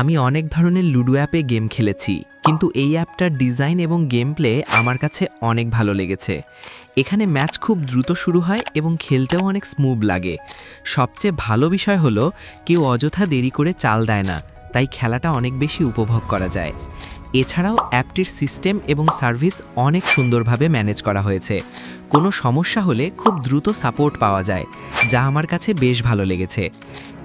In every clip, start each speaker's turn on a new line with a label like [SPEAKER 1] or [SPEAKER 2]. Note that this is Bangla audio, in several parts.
[SPEAKER 1] আমি অনেক ধরনের লুডো অ্যাপে গেম খেলেছি, কিন্তু এই অ্যাপটার ডিজাইন এবং গেম প্লে আমার কাছে অনেক ভালো লেগেছে। এখানে ম্যাচ খুব দ্রুত শুরু হয় এবং খেলতেও অনেক স্মুথ লাগে। সবচেয়ে ভালো বিষয় হলো কেউ অযথা দেরি করে চাল দেয় না, তাই খেলাটা অনেক বেশি উপভোগ করা যায়। এছাড়াও অ্যাপটির সিস্টেম এবং সার্ভিস অনেক সুন্দরভাবে ম্যানেজ করা হয়েছে। কোনো সমস্যা হলে খুব দ্রুত সাপোর্ট পাওয়া যায়, যা আমার কাছে বেশ ভালো লেগেছে।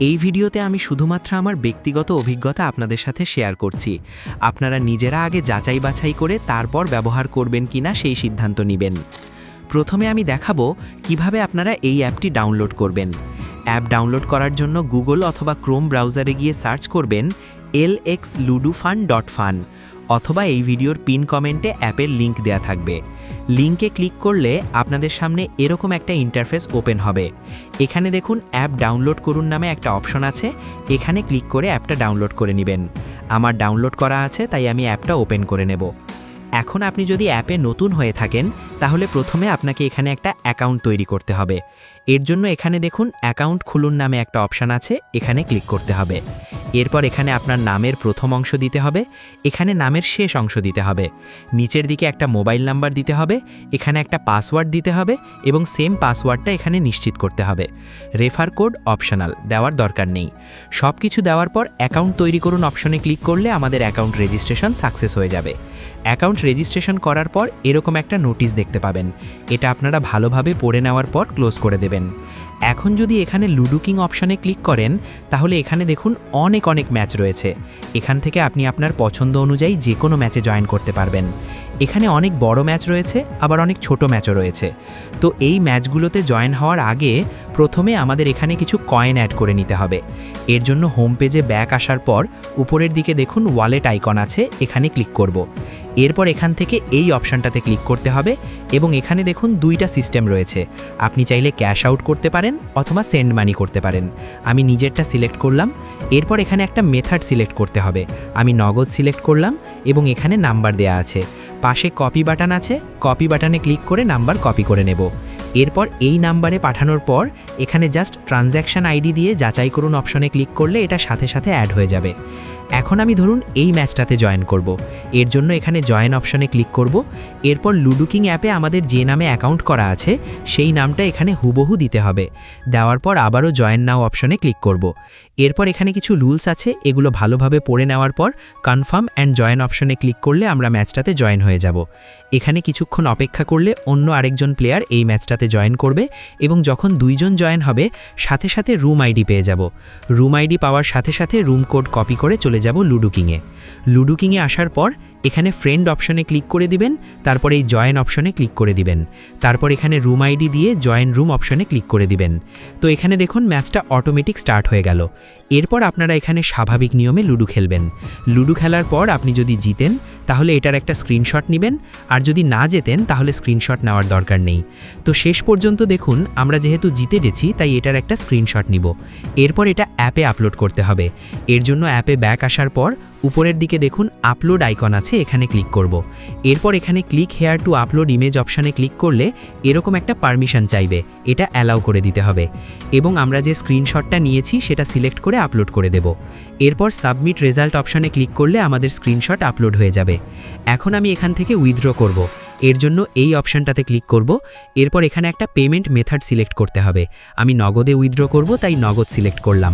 [SPEAKER 1] এই ভিডিওতে আমি শুধুমাত্র আমার ব্যক্তিগত অভিজ্ঞতা আপনাদের সাথে শেয়ার করছি। আপনারা নিজেরা আগে যাচাই বাছাই করে তারপর ব্যবহার করবেন কিনা সেই সিদ্ধান্ত নেবেন। প্রথমে আমি দেখাবো কিভাবে আপনারা এই অ্যাপটি ডাউনলোড করবেন। অ্যাপ ডাউনলোড করার জন্য গুগল অথবা ক্রোম ব্রাউজারে গিয়ে সার্চ করবেন lxludofun.fun, অথবা এই ভিডিওর পিন কমেন্টে অ্যাপের লিঙ্ক দেয়া থাকবে। লিঙ্কে ক্লিক করলে আপনাদের সামনে এরকম একটা ইন্টারফেস ওপেন হবে। এখানে দেখুন অ্যাপ ডাউনলোড করুন নামে একটা অপশন আছে, এখানে ক্লিক করে অ্যাপটা ডাউনলোড করে নেবেন। আমার ডাউনলোড করা আছে, তাই আমি অ্যাপটা ওপেন করে নেব। এখন আপনি যদি অ্যাপে নতুন হয়ে থাকেন, তাহলে প্রথমে আপনাকে এখানে একটা অ্যাকাউন্ট তৈরি করতে হবে। এর জন্য এখানে দেখুন অ্যাকাউন্ট খুলুন নামে একটা অপশান আছে, এখানে ক্লিক করতে হবে। এরপর এখানে আপনার নামের প্রথম অংশ দিতে হবে, এখানে নামের শেষ অংশ দিতে হবে। নিচের দিকে একটা মোবাইল নাম্বার দিতে হবে, এখানে একটা পাসওয়ার্ড দিতে হবে এবং সেম পাসওয়ার্ডটা এখানে নিশ্চিত করতে হবে। রেফার কোড অপশনাল, দেওয়ার দরকার নেই। সব কিছু দেওয়ার পর অ্যাকাউন্ট তৈরি করুন অপশনে ক্লিক করলে আমাদের অ্যাকাউন্ট রেজিস্ট্রেশন সাকসেস হয়ে যাবে। অ্যাকাউন্ট রেজিস্ট্রেশন করার পর এরকম একটা নোটিশ দেখতে পাবেন, এটা আপনারা ভালোভাবে পড়ে নেওয়ার পর ক্লোজ করে দেবেন। এখন যদি এখানে লুডো কিং অপশনে ক্লিক করেন, তাহলে এখানে দেখুন অনেক ম্যাচ রয়েছে। এখান থেকে আপনি আপনার পছন্দ অনুযায়ী যে কোনো ম্যাচে জয়েন করতে পারবেন। এখানে অনেক বড় ম্যাচ রয়েছে, আবার অনেক ছোট ম্যাচও রয়েছে। তো এই ম্যাচগুলোতে জয়েন হওয়ার আগে প্রথমে আমাদের এখানে কিছু কয়েন অ্যাড করে নিতে হবে। এর জন্য হোম পেজে ব্যাক আসার পর উপরের দিকে দেখুন ওয়ালেট আইকন আছে, এখানে ক্লিক করব। এরপর এখান থেকে এই অপশানটাতে ক্লিক করতে হবে এবং এখানে দেখুন দুইটা সিস্টেম রয়েছে। আপনি চাইলে ক্যাশ আউট করতে পারেন অথবা সেন্ড মানি করতে পারেন। আমি নিজেরটা সিলেক্ট করলাম। এরপর এখানে একটা মেথড সিলেক্ট করতে হবে। আমি নগদ সিলেক্ট করলাম এবং এখানে নাম্বার দেয়া আছে। পাশে কপি বাটন আছে, কপি বাটনে ক্লিক করে নাম্বার কপি করে নেব। এরপর এই নাম্বারে পাঠানোর পর এখানে জাস্ট ট্রানজ্যাকশন আইডি দিয়ে যাচাই করুন অপশনে ক্লিক করলে এটা সাথে সাথে অ্যাড হয়ে যাবে। এখন আমি ধরুন এই ম্যাচটাতে জয়েন করব। এর জন্য এখানে জয়েন অপশনে ক্লিক করব। এরপর লুডো কিং অ্যাপে আমাদের যে নামে অ্যাকাউন্ট করা আছে সেই নামটা এখানে হুবহু দিতে হবে। দেওয়ার পর আবারও জয়েন নাও অপশনে ক্লিক করব। এরপর এখানে কিছু রুলস আছে, এগুলো ভালোভাবে পড়ে নেওয়ার পর কনফার্ম অ্যান্ড জয়েন অপশনে ক্লিক করলে আমরা ম্যাচটাতে জয়েন হয়ে যাব। এখানে কিছুক্ষণ অপেক্ষা করলে অন্য আরেকজন প্লেয়ার এই ম্যাচটাতে জয়েন করবে এবং যখন দুইজন জয়েন হবে সাথে সাথে রুম আইডি পেয়ে যাব। রুম আইডি পাওয়ার সাথে সাথে রুম কোড কপি করে চলে যাব লুডো কিংয়ে। লুডো কিংয়ে আসার পর এখানে ফ্রেন্ড অপশনে ক্লিক করে দিবেন, তারপর এই জয়েন অপশনে ক্লিক করে দিবেন। তারপর এখানে রুম আইডি দিয়ে জয়েন রুম অপশনে ক্লিক করে দিবেন। তো এখানে দেখুন ম্যাচটা অটোমেটিক স্টার্ট হয়ে গেল। এরপর আপনারা এখানে স্বাভাবিক নিয়মে লুডো খেলবেন। লুডো খেলার পর আপনি যদি জিতেন তাহলে এটার একটা স্ক্রিনশট নেবেন, আর যদি না জেতেন তাহলে স্ক্রিনশট নেওয়ার দরকার নেই। তো শেষ পর্যন্ত দেখুন আমরা যেহেতু জিতে গেছি তাই এটার একটা স্ক্রিনশট নিব। এরপর এটা অ্যাপে আপলোড করতে হবে। এর জন্য অ্যাপে ব্যাক আসার পর উপরের দিকে দেখুন আপলোড আইকন আছে, এখানে ক্লিক করব। এরপর এখানে click here two upload image অপশানে ক্লিক করলে এরকম একটা পারমিশন চাইবে, এটা অ্যালাউ করে দিতে হবে এবং আমরা যে স্ক্রিনশটটা নিয়েছি সেটা সিলেক্ট করে আপলোড করে দেব। এরপর সাবমিট রেজাল্ট অপশানে ক্লিক করলে আমাদের স্ক্রিনশট আপলোড হয়ে যাবে। এখন আমি এখান থেকে উইথড্র করব। এর জন্য এই অপশানটাতে ক্লিক করব। এরপর এখানে একটা পেমেন্ট মেথড সিলেক্ট করতে হবে। আমি নগদে উইথড্র করব, তাই নগদ সিলেক্ট করলাম।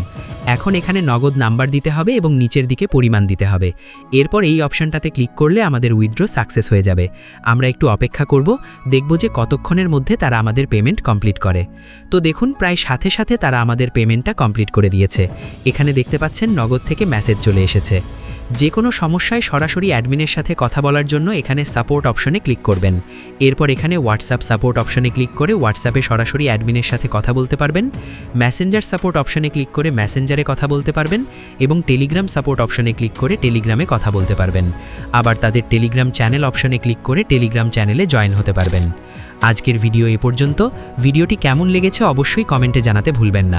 [SPEAKER 1] এখন এখানে নগদ নাম্বার দিতে হবে এবং নিচের দিকে পরিমাণ দিতে হবে। এরপর এই অপশানটাতে ক্লিক করলে আমাদের উইথড্র সাকসেস হয়ে যাবে। আমরা একটু অপেক্ষা করব, দেখব যে কতক্ষণের মধ্যে তারা আমাদের পেমেন্ট কমপ্লিট করে। তো দেখুন প্রায় সাথে সাথে তারা আমাদের পেমেন্টটা কমপ্লিট করে দিয়েছে। এখানে দেখতে পাচ্ছেন নগদ থেকে মেসেজ চলে এসেছে। যে কোনো সমস্যায় সরাসরি অ্যাডমিনের সাথে কথা বলার জন্য এখানে সাপোর্ট অপশনে ক্লিক করবেন। এরপর এখানে হোয়াটসঅ্যাপ সাপোর্ট অপশনে ক্লিক করে হোয়াটসঅ্যাপে সরাসরি অ্যাডমিনের সাথে কথা বলতে পারবেন। মেসেঞ্জার সাপোর্ট অপশনে ক্লিক করে মেসেঞ্জারে কথা বলতে পারবেন এবং টেলিগ্রাম সাপোর্ট অপশনে ক্লিক করে টেলিগ্রামে কথা বলতে পারবেন। আবার তাদের টেলিগ্রাম চ্যানেল অপশনে ক্লিক করে টেলিগ্রাম চ্যানেলে জয়েন হতে পারবেন। আজকের ভিডিও এ পর্যন্ত। ভিডিওটি কেমন লেগেছে অবশ্যই কমেন্টে জানাতে ভুলবেন না।